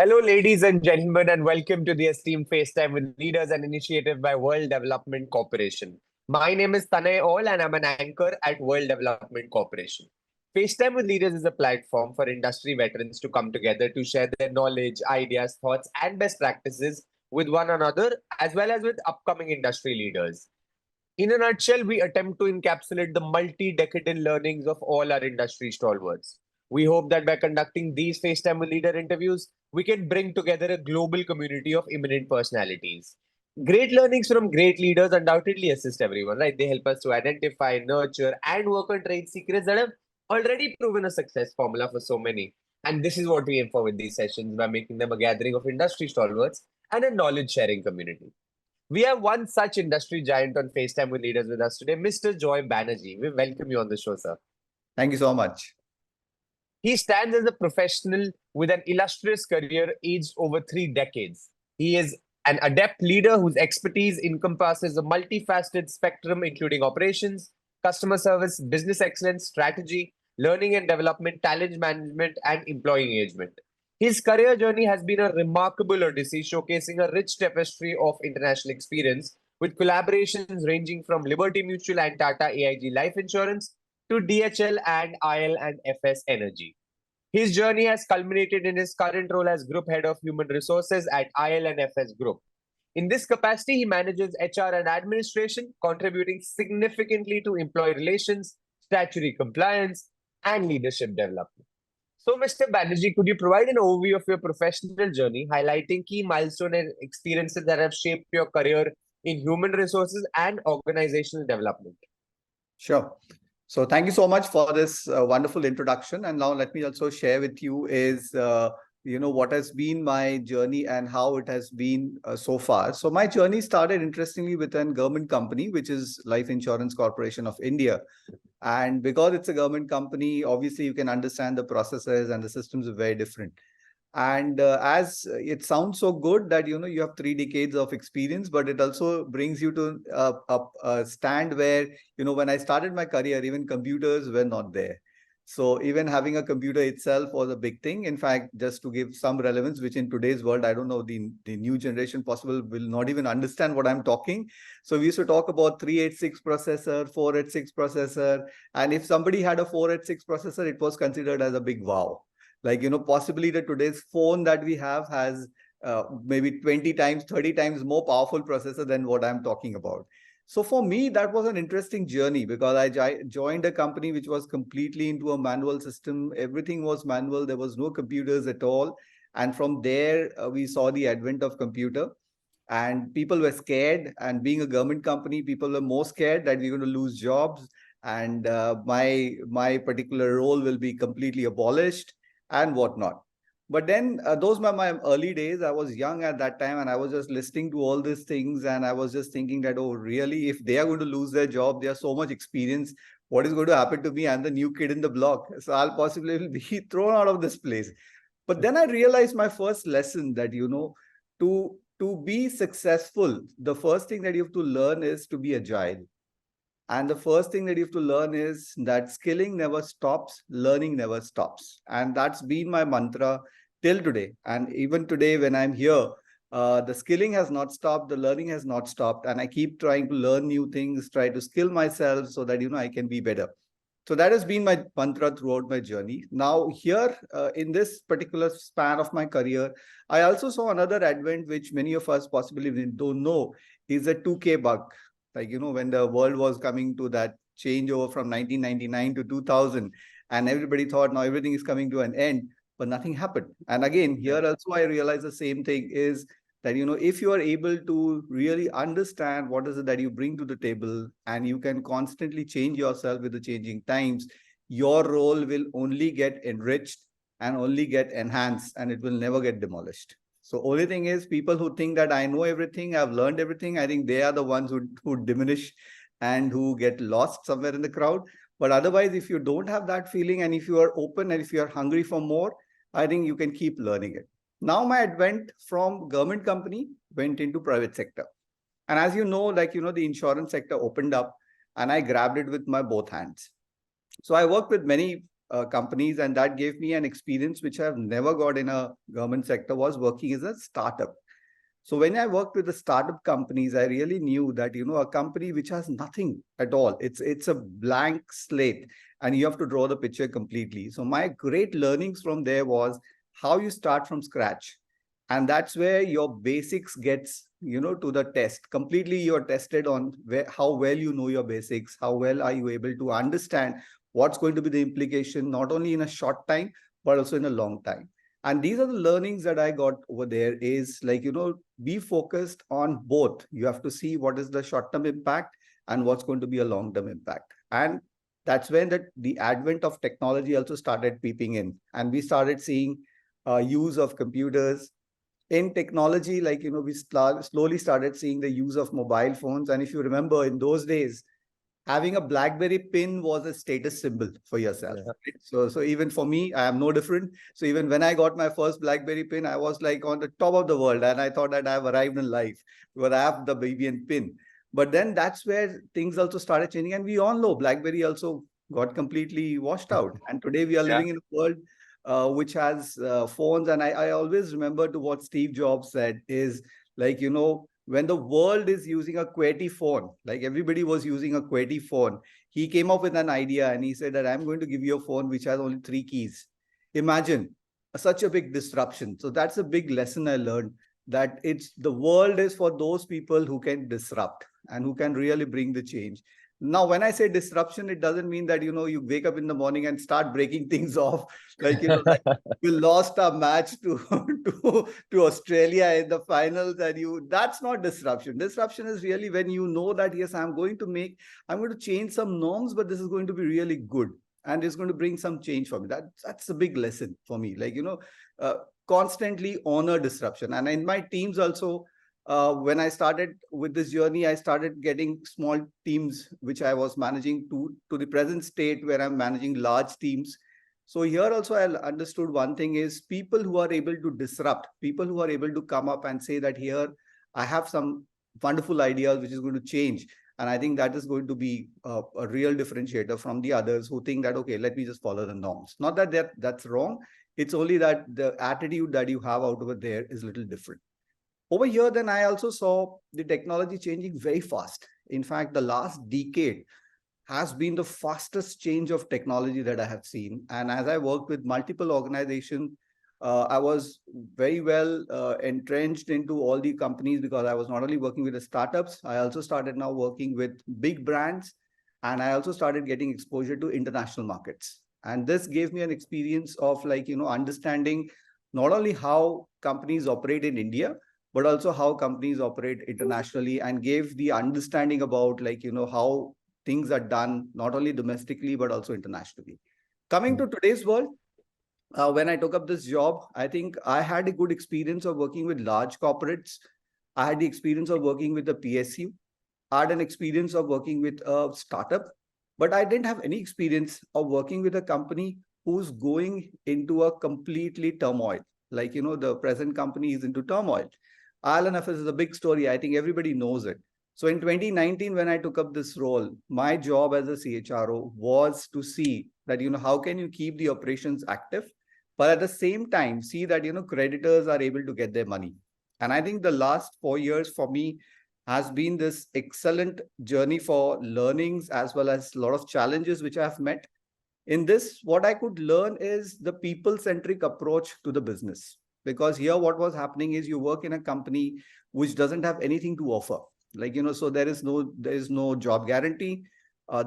Hello, ladies and gentlemen, and welcome to the Esteemed FaceTime with Leaders, an initiative by World Development Corporation. My name is Tanay All, and I'm an anchor at World Development Corporation. FaceTime with Leaders is a platform for industry veterans to come together to share their knowledge, ideas, thoughts, and best practices with one another, as well as with upcoming industry leaders. In a nutshell, we attempt to encapsulate the multi-decadal learnings of all our industry stalwarts. We hope that by conducting these FaceTime with Leader interviews, we can bring together a global community of eminent personalities. Great learnings from great leaders undoubtedly assist everyone, right? They help us to identify, nurture, and work on trade secrets that have already proven a success formula for so many. And this is what we aim for with these sessions by making them a gathering of industry stalwarts and a knowledge sharing community. We have one such industry giant on FaceTime with Leaders with us today, Mr. Joy Banerjee. We welcome you on the show, sir. Thank you so much. He stands as a professional with an illustrious career aged over 3 decades. He is an adept leader whose expertise encompasses a multifaceted spectrum, including operations, customer service, business excellence, strategy, learning and development, talent management, and employee engagement. His career journey has been a remarkable odyssey, showcasing a rich tapestry of international experience, with collaborations ranging from Liberty Mutual and TATA-AIG Life Insurance to DHL and IL&FS Energy. His journey has culminated in his current role as Group Head of Human Resources at IL&FS Group. In this capacity, he manages HR and administration, contributing significantly to employee relations, statutory compliance, and leadership development. So, Mr. Banerjee, could you provide an overview of your professional journey, highlighting key milestones and experiences that have shaped your career in human resources and organizational development? Sure. So thank you so much for this wonderful introduction. And now let me also share with you what has been my journey and how it has been so far. So my journey started interestingly with a government company, which is Life Insurance Corporation of India. And because it's a government company, obviously you can understand the processes and the systems are very different. And as it sounds so good that, you have 3 decades of experience, but it also brings you to a stand where, when I started my career, even computers were not there. So even having a computer itself was a big thing. In fact, just to give some relevance, which in today's world, I don't know, the new generation possible will not even understand what I'm talking. So we used to talk about 386 processor, 486 processor. And if somebody had a 486 processor, it was considered as a big wow. Like, possibly the today's phone that we have has maybe 20 times, 30 times more powerful processor than what I'm talking about. So for me, that was an interesting journey because I joined a company which was completely into a manual system. Everything was manual. There was no computers at all. And from there, we saw the advent of computer. And people were scared. And being a government company, people were more scared that we're going to lose jobs. And my particular role will be completely abolished and whatnot. But then those were my early days. I was young at that time and I was just listening to all these things. And I was just thinking that, oh, really, if they are going to lose their job, they have so much experience. What is going to happen to me? I'm the new kid in the block. So I'll possibly be thrown out of this place. But then I realized my first lesson that, to be successful, the first thing that you have to learn is to be agile. And the first thing that you have to learn is that skilling never stops, learning never stops. And that's been my mantra till today. And even today when I'm here, the skilling has not stopped, the learning has not stopped. And I keep trying to learn new things, try to skill myself so that, I can be better. So that has been my mantra throughout my journey. Now here in this particular span of my career, I also saw another advent, which many of us possibly don't know, is a 2K bug. Like, when the world was coming to that changeover from 1999 to 2000, and everybody thought now everything is coming to an end, but nothing happened. And again, here also I realized the same thing is that, if you are able to really understand what is it that you bring to the table and you can constantly change yourself with the changing times, your role will only get enriched and only get enhanced and it will never get demolished. So only thing is people who think that I know everything, I've learned everything, I think they are the ones who diminish and who get lost somewhere in the crowd. But otherwise, if you don't have that feeling and if you are open and if you are hungry for more, I think you can keep learning it. Now my advent from government company went into private sector. And as you know, the insurance sector opened up and I grabbed it with my both hands. So I worked with many companies, and that gave me an experience which I've never got in a government sector, was working as a startup. So when I worked with the startup companies, I really knew that, a company which has nothing at all, it's a blank slate, and you have to draw the picture completely. So my great learnings from there was how you start from scratch. And that's where your basics gets, to the test. Completely you're tested on how well you know your basics, how well are you able to understand what's going to be the implication, not only in a short time, but also in a long time. And these are the learnings that I got over there is like, be focused on both. You have to see what is the short-term impact and what's going to be a long-term impact. And that's when the advent of technology also started peeping in. And we started seeing use of computers. In technology, like, we slowly started seeing the use of mobile phones. And if you remember, in those days, having a BlackBerry pin was a status symbol for yourself. Yeah. Right? So even for me, I am no different. So even when I got my first BlackBerry pin, I was like on the top of the world, and I thought that I have arrived in life because I have the BBN pin. But then that's where things also started changing, and we all know BlackBerry also got completely washed out. And today we are living in a world which has phones. And I always remember to what Steve Jobs said is like, when the world is using a QWERTY phone, like everybody was using a QWERTY phone, he came up with an idea and he said that I'm going to give you a phone which has only 3 keys. Imagine such a big disruption. So that's a big lesson I learned, that the world is for those people who can disrupt and who can really bring the change. Now, when I say disruption, it doesn't mean that, you wake up in the morning and start breaking things off. Like, like we lost our match to Australia in the finals, and that's not disruption. Disruption is really when you know that, yes, I'm going to change some norms, but this is going to be really good. And it's going to bring some change for me. That's a big lesson for me. Like, constantly honor disruption. And in my teams also, when I started with this journey, I started getting small teams, which I was managing to the present state where I'm managing large teams. So here also I understood one thing is people who are able to disrupt, people who are able to come up and say that here, I have some wonderful ideas which is going to change. And I think that is going to be a real differentiator from the others who think that, okay, let me just follow the norms. Not that that's wrong. It's only that the attitude that you have out over there is a little different. Over here, then I also saw the technology changing very fast. In fact, the last decade has been the fastest change of technology that I have seen. And as I worked with multiple organizations, I was very well entrenched into all the companies, because I was not only working with the startups, I also started now working with big brands, and I also started getting exposure to international markets. And this gave me an experience of like, understanding not only how companies operate in India, but also how companies operate internationally, and gave the understanding about like, how things are done, not only domestically, but also internationally. Coming to today's world, when I took up this job, I think I had a good experience of working with large corporates. I had the experience of working with the PSU. I had an experience of working with a startup, but I didn't have any experience of working with a company who's going into a completely turmoil. Like, the present company is into turmoil. IL&FS is a big story. I think everybody knows it. So in 2019, when I took up this role, my job as a CHRO was to see that, how can you keep the operations active, but at the same time, see that, creditors are able to get their money. And I think the last 4 years for me has been this excellent journey for learnings, as well as a lot of challenges which I have met. In this, what I could learn is the people-centric approach to the business. Because here what was happening is you work in a company which doesn't have anything to offer. Like, so there is no job guarantee,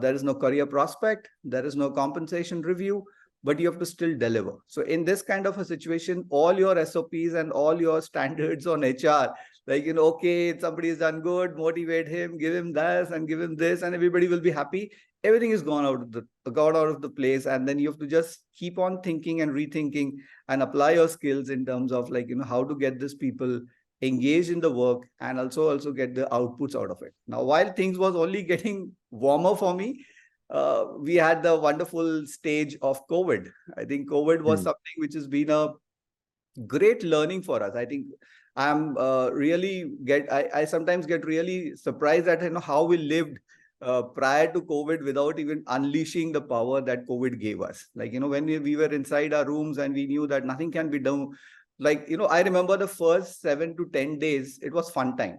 there is no career prospect, there is no compensation review, but you have to still deliver. So in this kind of a situation, all your SOPs and all your standards on HR, like, okay, somebody has done good, motivate him, give him this and give him this, and everybody will be happy. Everything is gone out of the place. And then you have to just keep on thinking and rethinking and apply your skills in terms of like, how to get these people engaged in the work and also get the outputs out of it. Now, while things was only getting warmer for me, we had the wonderful stage of COVID. I think COVID was something which has been a great learning for us. I think I sometimes get really surprised at how we lived prior to COVID without even unleashing the power that COVID gave us. Like, when we were inside our rooms and we knew that nothing can be done. Like, I remember the first 7 to 10 days, it was fun time.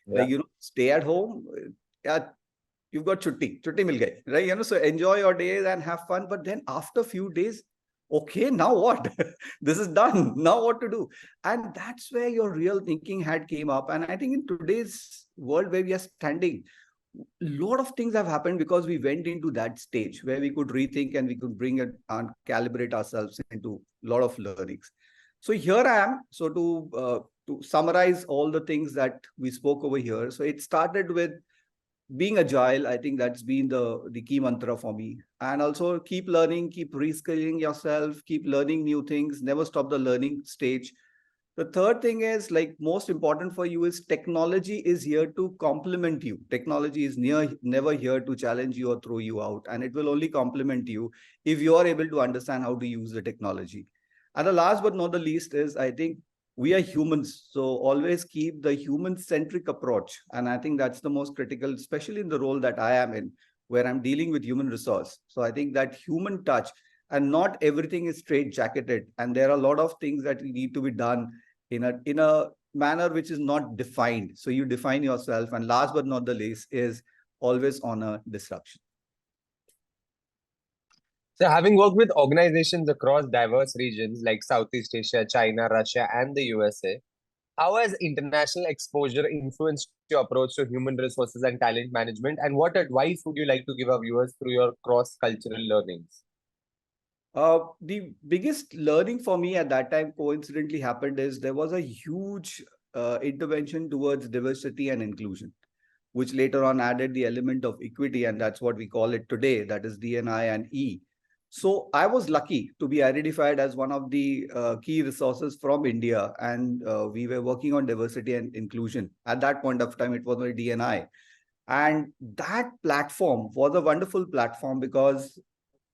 Like, stay at home. Yeah, you've got chutti mil gayi, right? So enjoy your days and have fun. But then after a few days, okay, now what? This is done. Now what to do? And that's where your real thinking had came up. And I think in today's world where we are standing, a lot of things have happened because we went into that stage where we could rethink and we could bring it and calibrate ourselves into a lot of learnings. So here I am. So to summarize all the things that we spoke over here. So it started with being agile. I think that's been the key mantra for me. And also keep learning, keep reskilling yourself, keep learning new things, never stop the learning stage. The third thing is, like, most important for you is technology is here to complement you. Technology is never here to challenge you or throw you out. And it will only complement you if you are able to understand how to use the technology. And the last but not the least is, I think, we are humans. So always keep the human-centric approach. And I think that's the most critical, especially in the role that I am in, where I'm dealing with human resource. So I think that human touch, and not everything is straight-jacketed. And there are a lot of things that need to be done in a manner which is not defined. So you define yourself. And last but not the least is always honor disruption. So having worked with organizations across diverse regions like Southeast Asia, China, Russia, and the USA, how has international exposure influenced your approach to human resources and talent management? And what advice would you like to give our viewers through your cross-cultural learnings? The biggest learning for me at that time coincidentally happened is there was a huge intervention towards diversity and inclusion, which later on added the element of equity. And that's what we call it today. That is D&I and E. So I was lucky to be identified as one of the key resources from India. And we were working on diversity and inclusion. At that point of time, it was only D&I. And that platform was a wonderful platform because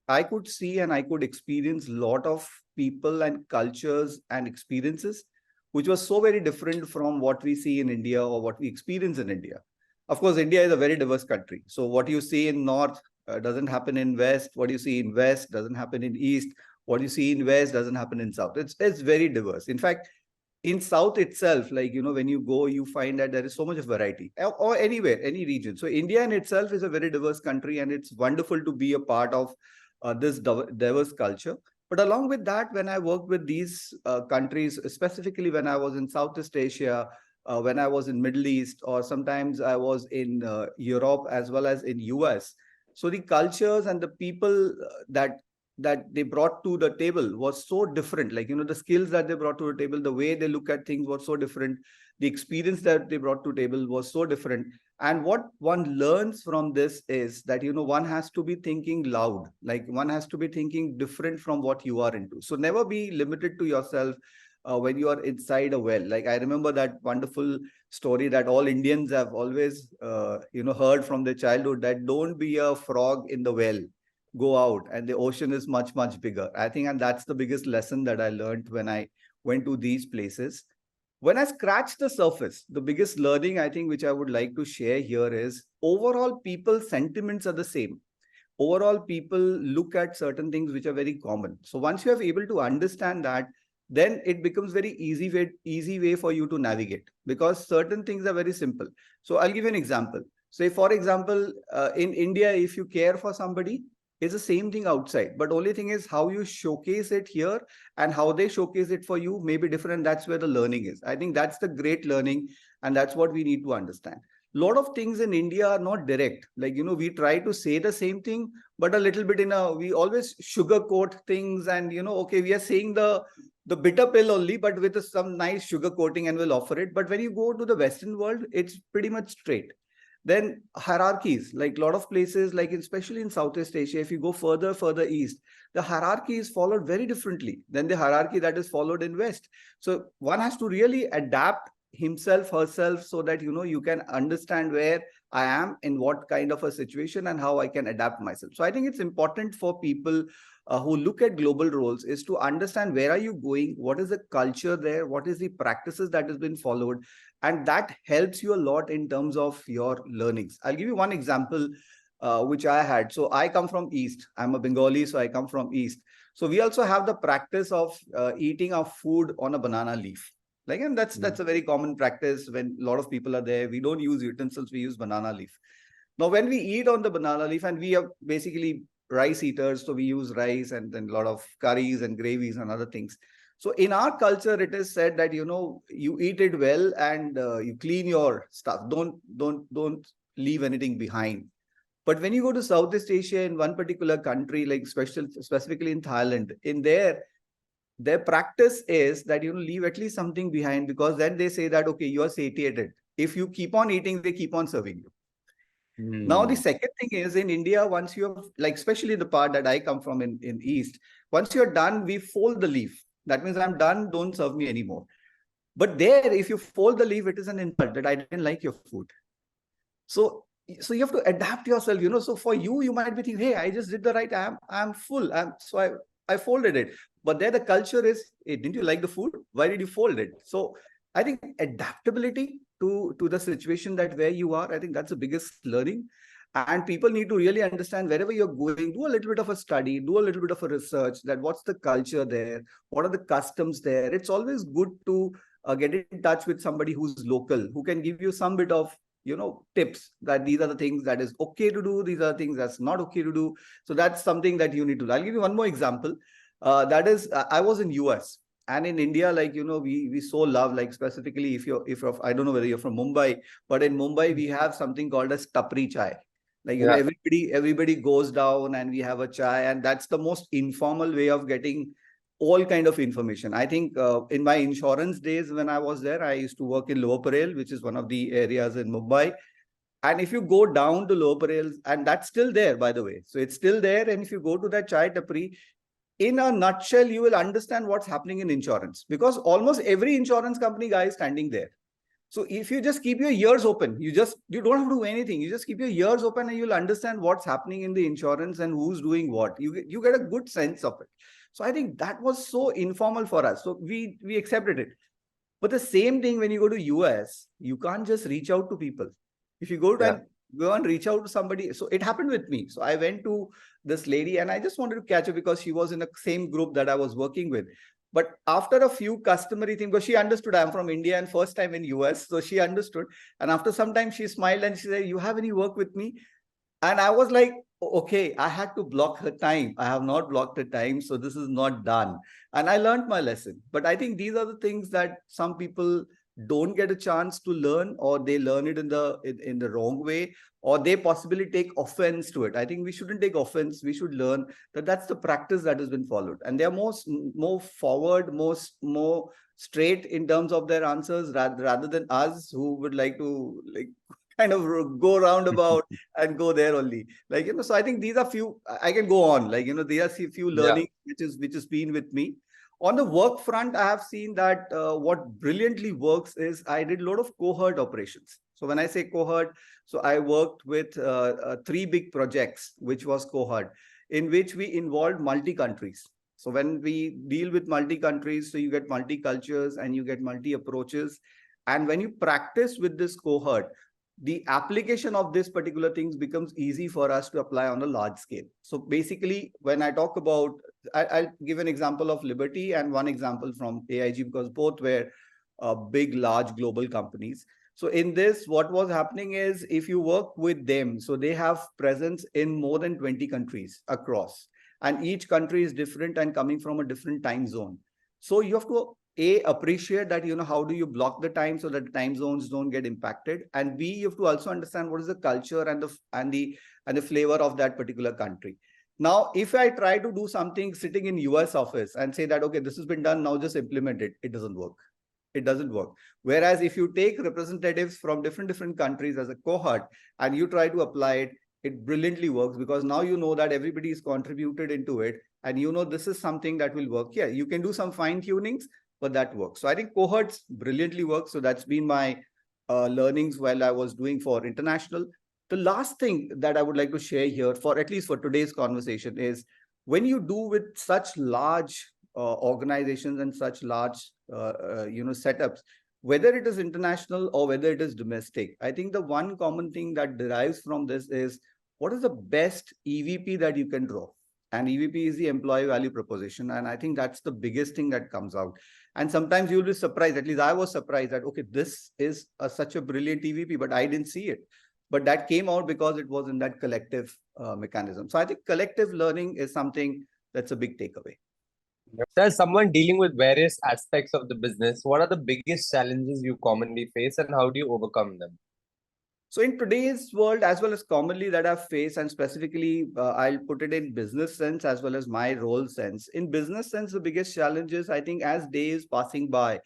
I could see and I could experience a lot of people and cultures and experiences, which was so very different from what we see in India or what we experience in India. Of course, India is a very diverse country. So what you see in North doesn't happen in West. What you see in West doesn't happen in East. What you see in West doesn't happen in South. It's very diverse. In fact, in South itself, like, when you go, you find that there is so much of variety, or anywhere, any region. So India in itself is a very diverse country, and it's wonderful to be a part of this diverse culture. But along with that, when I worked with these countries, specifically when I was in Southeast Asia, when I was in Middle East, or sometimes I was in Europe as well as in US. So the cultures and the people that they brought to the table was so different. Like, the skills that they brought to the table, the way they look at things was so different. The experience that they brought to the table was so different. And what one learns from this is that, one has to be thinking loud, like one has to be thinking different from what you are into. So never be limited to yourself when you are inside a well. Like, I remember that wonderful story that all Indians have always, heard from their childhood, that don't be a frog in the well, go out, and the ocean is much, much bigger. I think, and that's the biggest lesson that I learned when I went to these places. When I scratch the surface, the biggest learning, I think, which I would like to share here is overall people's sentiments are the same. Overall, people look at certain things which are very common. So once you are able to understand that, then it becomes very easy way for you to navigate, because certain things are very simple. So I'll give you an example. Say, for example, in India, if you care for somebody, it's the same thing outside, but only thing is how you showcase it here and how they showcase it for you may be different. That's where the learning is. I think that's the great learning, and that's what we need to understand. A lot of things in India are not direct. Like, we try to say the same thing, but a little bit we always sugarcoat things, and, okay, we are saying the bitter pill only, but with some nice sugar coating, and we'll offer it. But when you go to the Western world, it's pretty much straight. Then hierarchies, like a lot of places, like especially in Southeast Asia, if you go further east, the hierarchy is followed very differently than the hierarchy that is followed in West. So one has to really adapt himself, herself, so that, you can understand where I am, in what kind of a situation, and how I can adapt myself. So I think it's important for people who look at global roles is to understand where are you going, what is the culture there, what is the practices that has been followed, and that helps you a lot in terms of your learnings. I'll give you one example which I had. So I come from East. I'm a Bengali, so I come from East. So we also have the practice of eating our food on a banana leaf. Like, and that's a very common practice when a lot of people are there. We don't use utensils, we use banana leaf. Now, when we eat on the banana leaf, and we are basically rice eaters, so we use rice and then a lot of curries and gravies and other things. So in our culture, it is said that, you know, you eat it well and you clean your stuff. Don't leave anything behind. But when you go to Southeast Asia in one particular country, like specifically in Thailand, in their practice is that, you know, leave at least something behind, because then they say that, okay, you are satiated. If you keep on eating, they keep on serving you. Now, the second thing is in India, once you have, like, especially the part that I come from in East, once you're done, we fold the leaf. That means I'm done, don't serve me anymore. But there, if you fold the leaf, it is an insult that I didn't like your food. So you have to adapt yourself, you know. So for you, you might be thinking, hey, I just did the right, I'm full. So I folded it. But there the culture is, hey, didn't you like the food? Why did you fold it? So I think adaptability to the situation that where you are, I think that's the biggest learning. And people need to really understand wherever you're going, do a little bit of a study, do a little bit of a research, that what's the culture there, what are the customs there. It's always good to get in touch with somebody who's local, who can give you some bit of, you know, tips that these are the things that is okay to do, these are the things that's not okay to do. So that's something that you need to do. I'll give you one more example. That is, I was in US. And in India, like, you know, we so love, like, specifically if you're I don't know whether you're from Mumbai, but in Mumbai, we have something called as tapri chai. Like, you know, everybody goes down and we have a chai, and that's the most informal way of getting all kind of information. I think in my insurance days when I was there, I used to work in Lower Parel, which is one of the areas in Mumbai. And if you go down to Lower Parel, and that's still there, by the way. So it's still there. And if you go to that chai tapri, in a nutshell, you will understand what's happening in insurance, because almost every insurance company guy is standing there. So if you just keep your ears open, you don't have to do anything. You just keep your ears open and you'll understand what's happening in the insurance and who's doing what. You get a good sense of it. So I think that was so informal for us. So we accepted it. But the same thing when you go to US, you can't just reach out to people. If you go and reach out to somebody. So it happened with me. So I went to this lady and I just wanted to catch her because she was in the same group that I was working with. But after a few customary things, because she understood I'm from India and first time in US, so she understood. And after some time, she smiled and she said, "You have any work with me?" And I was like, okay, I had to block her time. I have not blocked her time, so this is not done. And I learned my lesson. But I think these are the things that some people don't get a chance to learn, or they learn it in the wrong way, or they possibly take offense to it. I think we shouldn't take offense. We should learn that that's the practice that has been followed, and they are more forward, more straight in terms of their answers rather than us who would like to kind of go roundabout and go there only. Like, you know, so I think these are few, I can go on, like, you know, there are few learning which has been with me. On the work front, I have seen that what brilliantly works is I did a lot of cohort operations. So when I say cohort, so I worked with 3 big projects, which was cohort, in which we involved multi-countries. So when we deal with multi-countries, so you get multi-cultures and you get multi-approaches. And when you practice with this cohort, the application of this particular things becomes easy for us to apply on a large scale. So basically, when I talk about, I'll give an example of Liberty and one example from AIG, because both were big, large global companies. So in this, what was happening is if you work with them, so they have presence in more than 20 countries across, and each country is different and coming from a different time zone. So you have to appreciate that, you know, how do you block the time so that the time zones don't get impacted, and B, you have to also understand what is the culture and the flavor of that particular country. Now, if I try to do something sitting in US office and say that, okay, this has been done, now just implement it, it doesn't work. It doesn't work. Whereas if you take representatives from different countries as a cohort and you try to apply it, it brilliantly works, because now you know that everybody is contributed into it, and you know this is something that will work. Yeah, you can do some fine tunings, but that works. So I think cohorts brilliantly work. So that's been my learnings while I was doing for international. The last thing that I would like to share here, for at least for today's conversation, is when you do with such large organizations and such large setups, whether it is international or whether it is domestic, I think the one common thing that derives from this is what is the best EVP that you can draw. And EVP is the employee value proposition. And I think that's the biggest thing that comes out. And sometimes you'll be surprised, at least I was surprised that, okay, this is such a brilliant EVP, but I didn't see it. But that came out because it was in that collective mechanism. So I think collective learning is something that's a big takeaway. So as someone dealing with various aspects of the business, what are the biggest challenges you commonly face and how do you overcome them? So in today's world, as well as commonly that I've faced, and specifically, I'll put it in business sense as well as my role sense. In business sense, the biggest challenge is, I think, as days passing by,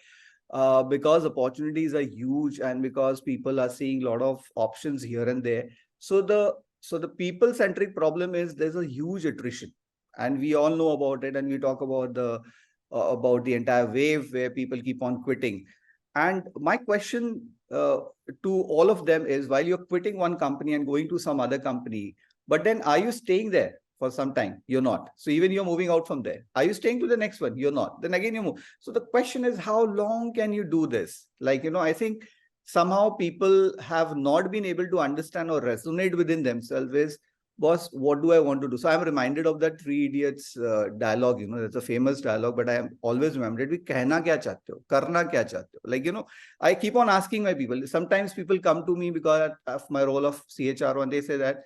because opportunities are huge and because people are seeing a lot of options here and there. So the people-centric problem is there's a huge attrition, and we all know about it, and we talk about the entire wave where people keep on quitting. And my question to all of them is, while you're quitting one company and going to some other company, but then are you staying there for some time? You're not. So even you're moving out from there. Are you staying to the next one? You're not. Then again, you move. So the question is, how long can you do this? Like, I think somehow people have not been able to understand or resonate within themselves is, boss, what do I want to do? So I'm reminded of that Three Idiots dialogue. It's a famous dialogue, but I am always remembered. We कहना क्या चाहते हो? करना क्या चाहते हो? Like, I keep on asking my people. Sometimes people come to me because of my role of CHRO, and they say that,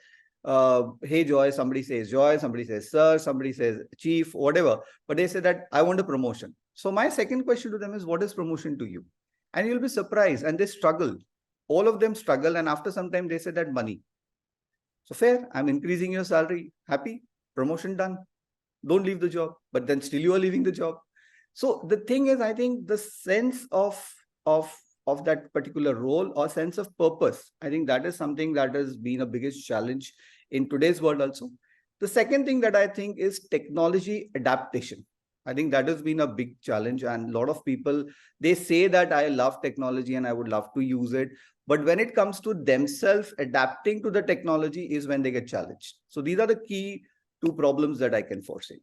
hey, Joy, somebody says Joy, somebody says Sir, somebody says Chief, whatever. But they say that I want a promotion. So my second question to them is, what is promotion to you? And you'll be surprised. And they struggle. All of them struggle. And after some time, they say that money. So fair, I'm increasing your salary. Happy, promotion done. Don't leave the job. But then still you are leaving the job. So the thing is, I think the sense of that particular role or sense of purpose, I think that is something that has been a biggest challenge in today's world also. The second thing that I think is technology adaptation. I think that has been a big challenge, and a lot of people, they say that I love technology and I would love to use it. But when it comes to themselves adapting to the technology is when they get challenged. So these are the key two problems that I can foresee.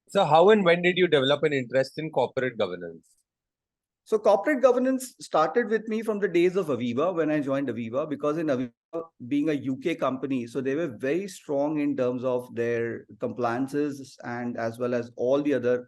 So how and when did you develop an interest in corporate governance? So corporate governance started with me from the days of Aviva, when I joined Aviva, because in Aviva, being a UK company, so they were very strong in terms of their compliances and as well as all the other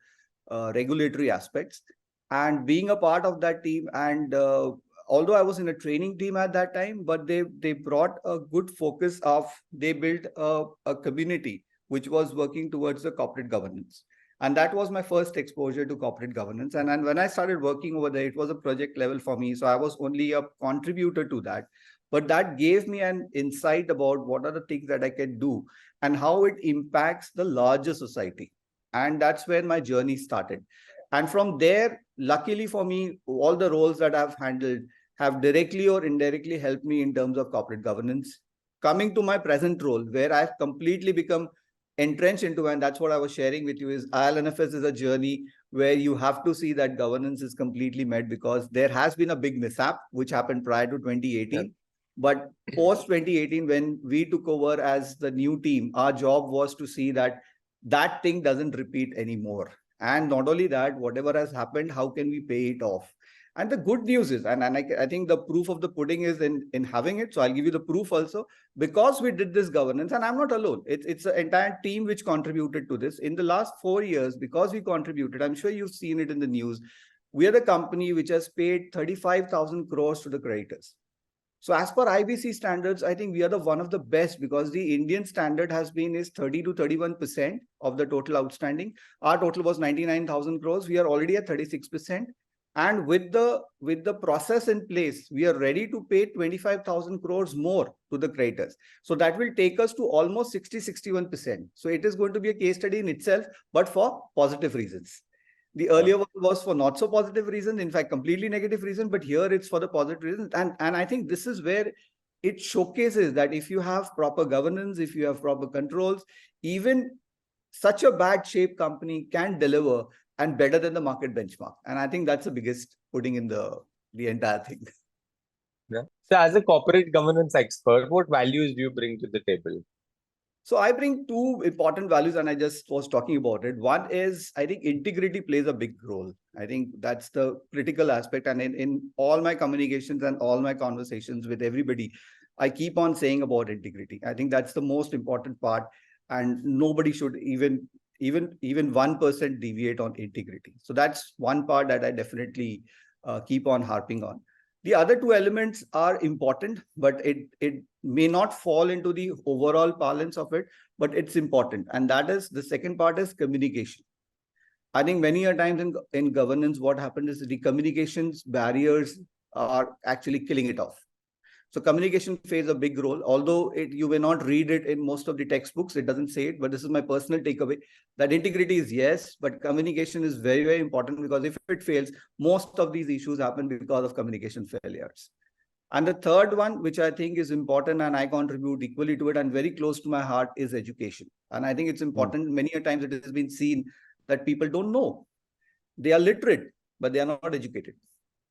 regulatory aspects. And being a part of that team, and although I was in a training team at that time, but they brought a good focus of, they built a community which was working towards the corporate governance. And that was my first exposure to corporate governance. And when I started working over there, it was a project level for me. So I was only a contributor to that. But that gave me an insight about what are the things that I can do and how it impacts the larger society. And that's where my journey started. And from there, luckily for me, all the roles that I've handled have directly or indirectly helped me in terms of corporate governance. Coming to my present role, where I've completely become entrenched into, and that's what I was sharing with you, is IL&FS is a journey where you have to see that governance is completely met, because there has been a big mishap which happened prior to 2018. Yeah. But post 2018, when we took over as the new team, our job was to see that that thing doesn't repeat anymore. And not only that, whatever has happened, how can we pay it off? And the good news is, and I think the proof of the pudding is in having it. So I'll give you the proof also, because we did this governance, and I'm not alone. It's an entire team which contributed to this. In the last 4 years, because we contributed, I'm sure you've seen it in the news, we are the company which has paid 35,000 crores to the creditors. So as per IBC standards, I think we are one of the best, because the Indian standard has been is 30 to 31% of the total outstanding. Our total was 99,000 crores. We are already at 36%. And with the process in place, we are ready to pay 25,000 crores more to the creditors. So that will take us to almost 60-61%. So it is going to be a case study in itself, but for positive reasons. The earlier one was for not so positive reasons, in fact, completely negative reason, but here it's for the positive reasons. And I think this is where it showcases that if you have proper governance, if you have proper controls, even such a bad shape company can deliver and better than the market benchmark. And I think that's the biggest pudding in the entire thing. Yeah. So as a corporate governance expert, what values do you bring to the table? So I bring two important values, and I just was talking about it. One is, I think integrity plays a big role. I think that's the critical aspect. And in all my communications and all my conversations with everybody, I keep on saying about integrity. I think that's the most important part, and nobody should even 1% deviate on integrity. So that's one part that I definitely keep on harping on. The other two elements are important, but it may not fall into the overall balance of it, but it's important. And that is, the second part is communication. I think many a times in governance, what happened is the communications barriers are actually killing it off. So communication plays a big role, although you may not read it in most of the textbooks. It doesn't say it, but this is my personal takeaway, that integrity is yes, but communication is very, very important, because if it fails, most of these issues happen because of communication failures. And the third one, which I think is important and I contribute equally to it and very close to my heart, is education. And I think it's important. Many a times it has been seen that people don't know. They are literate, but they are not educated.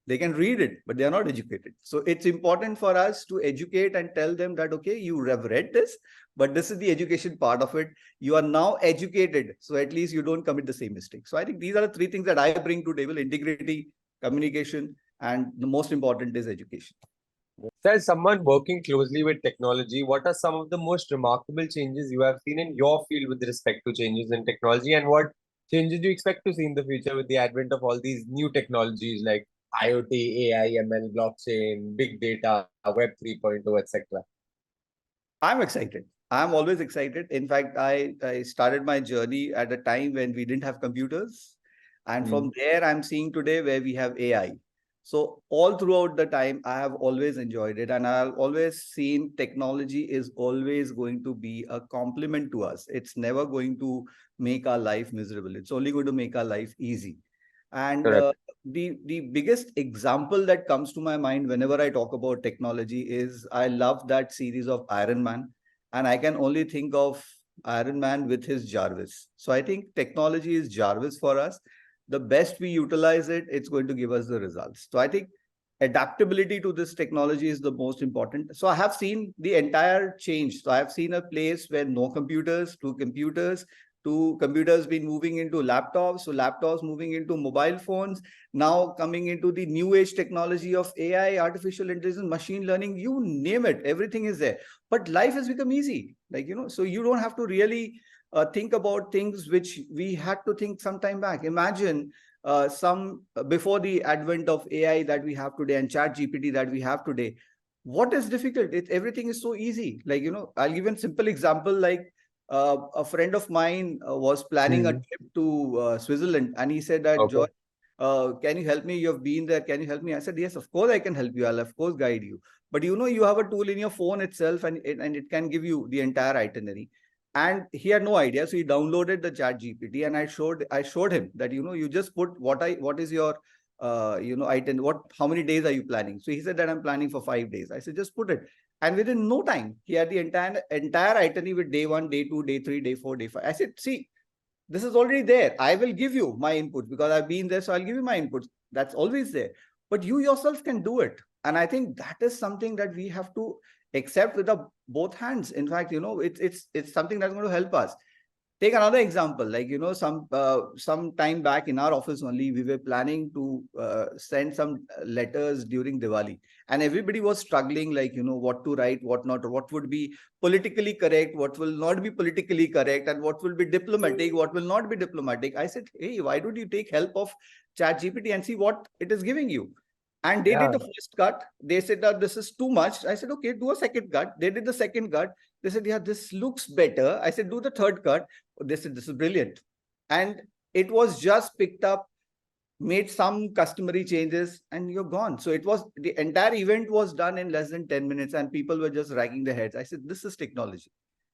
They can read it, but they are not educated. So it's important for us to educate and tell them that, okay, you have read this, but this is the education part of it. You are now educated, so at least you don't commit the same mistake. So I think these are the three things that I bring to table: integrity, communication, and the most important is education. So as someone working closely with technology, what are some of the most remarkable changes you have seen in your field with respect to changes in technology, and what changes do you expect to see in the future with the advent of all these new technologies like IoT, AI, ML, blockchain, big data, Web 3.0, etc.? I'm excited. I'm always excited. In fact, I started my journey at a time when we didn't have computers. And from there, I'm seeing today where we have AI. So all throughout the time, I have always enjoyed it. And I've always seen technology is always going to be a complement to us. It's never going to make our life miserable. It's only going to make our life easy. And the biggest example that comes to my mind whenever I talk about technology is, I love that series of Iron Man, and I can only think of Iron Man with his Jarvis. So I think technology is Jarvis for us. The best we utilize it, it's going to give us the results. So I think adaptability to this technology is the most important. So I have seen the entire change. So I have seen a place where no computers, to computers been moving into laptops, so laptops moving into mobile phones, now coming into the new age technology of AI, artificial intelligence, machine learning, you name it, everything is there. But life has become easy, so you don't have to really think about things which we had to think some time back. Imagine before the advent of AI that we have today and chat GPT that we have today, what is difficult? Everything is so easy. I'll give you a simple example. A friend of mine was planning a trip to Switzerland, and he said that, Joy, can you help me? You have been there. Can you help me? I said, yes, of course I can help you. I'll of course guide you. But you have a tool in your phone itself, and it can give you the entire itinerary. And he had no idea, so he downloaded the chat GPT, and I showed him that you just put what is your itinerary, how many days are you planning? So he said that I'm planning for 5 days. I said, just put it. And within no time, he had the entire itinerary with day 1, day 2, day 3, day 4, day 5. I said, see, this is already there. I will give you my input because I've been there, so I'll give you my input. That's always there. But you yourself can do it. And I think that is something that we have to accept with both hands. In fact, it's something that's going to help us. Take another example, some time back in our office only, we were planning to send some letters during Diwali, and everybody was struggling, what to write, what not, what would be politically correct, what will not be politically correct, and what will be diplomatic, what will not be diplomatic. I said, hey, why don't you take help of ChatGPT and see what it is giving you? And they did the first cut. They said that this is too much. I said, okay, do a second cut. They did the second cut. They said, yeah, this looks better. I said, do the third cut. They said, this is brilliant. And it was just picked up, made some customary changes, and you're gone. So the entire event was done in less than 10 minutes, and people were just ragging their heads. I said, this is technology.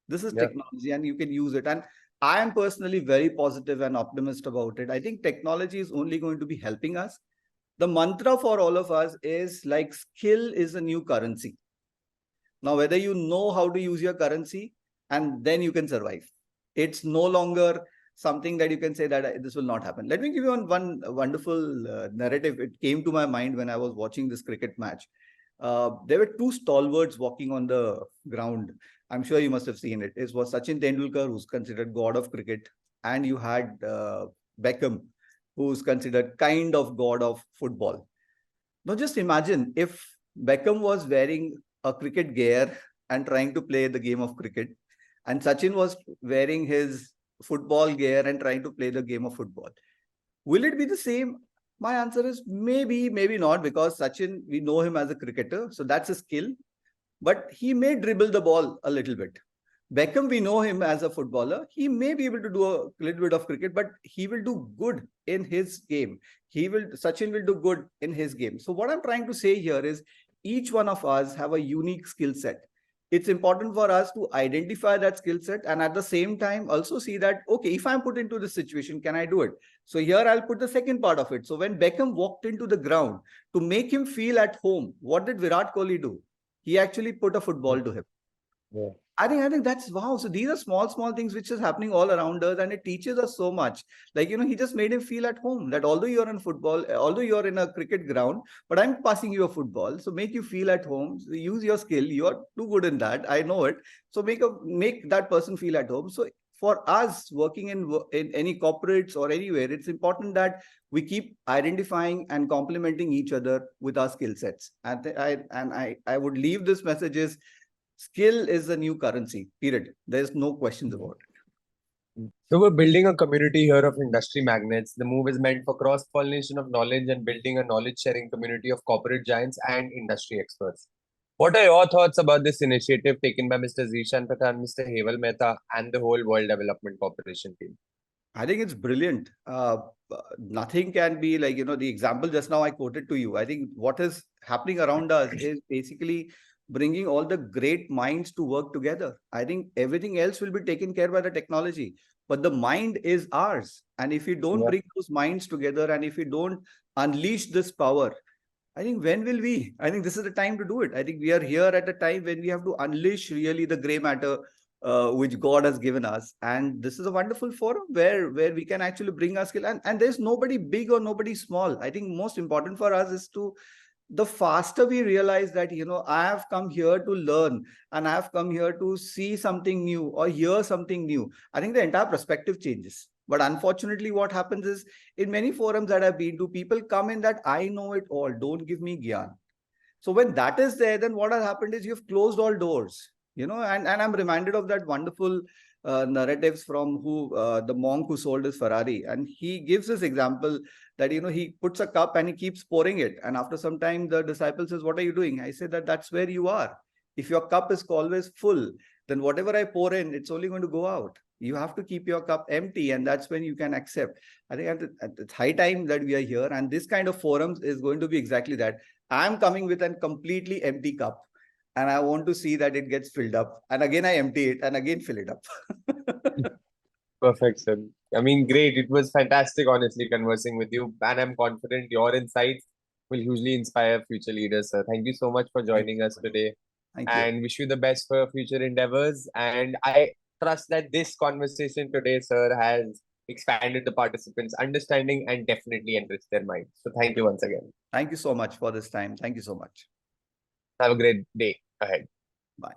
This is technology, and you can use it. And I am personally very positive and optimistic about it. I think technology is only going to be helping us. The mantra for all of us is skill is a new currency. Now, whether you know how to use your currency, and then you can survive. It's no longer something that you can say that this will not happen. Let me give you one wonderful narrative. It came to my mind when I was watching this cricket match. There were two stalwarts walking on the ground, I'm sure you must have seen it. It was Sachin Tendulkar, who's considered god of cricket, and you had Beckham, who's considered kind of god of football. Now just imagine if Beckham was wearing a cricket gear and trying to play the game of cricket, and Sachin was wearing his football gear and trying to play the game of football. Will it be the same? My answer is maybe, maybe not, because Sachin, we know him as a cricketer, so that's a skill, but he may dribble the ball a little bit. Beckham, we know him as a footballer. He may be able to do a little bit of cricket, but he will do good in his game. Sachin will do good in his game. So what I'm trying to say here is each one of us have a unique skill set. It's important for us to identify that skill set and at the same time also see that, okay, if I'm put into this situation, can I do it? So here I'll put the second part of it. So when Beckham walked into the ground, to make him feel at home, what did Virat Kohli do? He actually put a football to him. Yeah. I think that's wow. So these are small things which is happening all around us, and it teaches us so much. Like, he just made him feel at home, that although you're in football, although you're in a cricket ground, but I'm passing you a football. So make you feel at home. So use your skill. You're too good in that. I know it. So make that person feel at home. So for us working in any corporates or anywhere, it's important that we keep identifying and complementing each other with our skill sets. And I would leave this message is, skill is the new currency, period. There's no questions about it. So we're building a community here of industry magnates. The move is meant for cross-pollination of knowledge and building a knowledge-sharing community of corporate giants and industry experts. What are your thoughts about this initiative taken by Mr. Zishan Pathan, Mr. Heval Mehta, and the whole World Development Corporation team? I think it's brilliant. Nothing can be like, the example just now I quoted to you. I think what is happening around us is basically bringing all the great minds to work together. I think everything else will be taken care by the technology, but the mind is ours. And if we don't bring those minds together, and if we don't unleash this power, I think when will we? I think this is the time to do it. I think we are here at a time when we have to unleash really the gray matter which God has given us. And this is a wonderful forum where we can actually bring our skill. And there's nobody big or nobody small. I think most important for us is to, the faster we realize that, I have come here to learn and I have come here to see something new or hear something new, I think the entire perspective changes. But unfortunately, what happens is in many forums that I've been to, people come in that I know it all, don't give me gyan. So when that is there, then what has happened is you've closed all doors, and I'm reminded of that wonderful narratives from the monk who sold his Ferrari. And he gives this example that, he puts a cup and he keeps pouring it. And after some time, the disciple says, what are you doing? I say that's where you are. If your cup is always full, then whatever I pour in, it's only going to go out. You have to keep your cup empty, and that's when you can accept. I think it's high time that we are here, and this kind of forums is going to be exactly that. I'm coming with a completely empty cup, and I want to see that it gets filled up. And again, I empty it and again fill it up. Perfect, sir. I mean, great. It was fantastic, honestly, conversing with you. And I'm confident your insights will hugely inspire future leaders, sir. Thank you so much for joining us today. Thank you. And wish you the best for your future endeavors. And I trust that this conversation today, sir, has expanded the participants' understanding and definitely enriched their minds. So thank you once again. Thank you so much for this time. Thank you so much. Have a great day ahead. Bye.